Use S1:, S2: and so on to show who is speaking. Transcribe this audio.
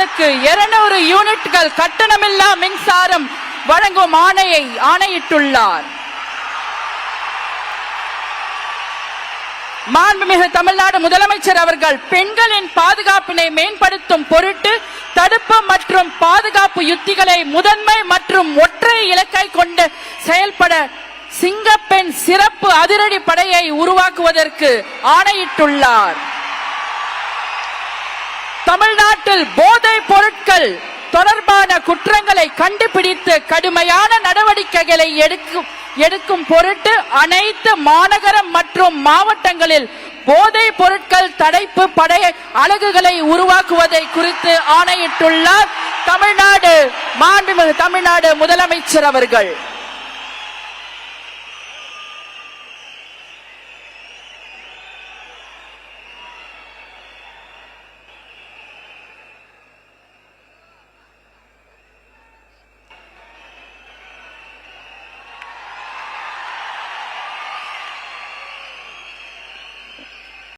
S1: மாணவர்களுக்கு 200 யூனிட்கள் கட்டணமில்லா மின்சாரம் வழங்கும் ஆணையிட்டுள்ளார். மாண்புமிகு தமிழ்நாடு முதலமைச்சர் அவர்கள் பெண்களின் பாதுகாப்பினை மேம்படுத்தும் பொருட்டு தடுப்பு மற்றும் பாதுகாப்பு யுத்திகளை முதன்மை மற்றும் ஒற்றை இலக்காய் கொண்டு செயல்பட சிங்கப்பெண் சிறப்பு அதிரடி படையை உருவாக்குவதற்கு ஆணையிட்டுள்ளார். தமிழ்நாட்டில் போதைப் பொருட்கள் தொடர்பான குற்றங்களை கண்டுபிடித்து கடுமையான நடவடிக்கைகளை எடுக்கும் பொருட்டு அனைத்து மாநகரம் மற்றும் மாவட்டங்களில் போதைப் பொருட்கள் தடுப்பு படை அலகுகளை உருவாக்குவதை குறித்து ஆணையிட்டுள்ளார் மாண்புமிகு தமிழ்நாடு முதலமைச்சர் அவர்கள்.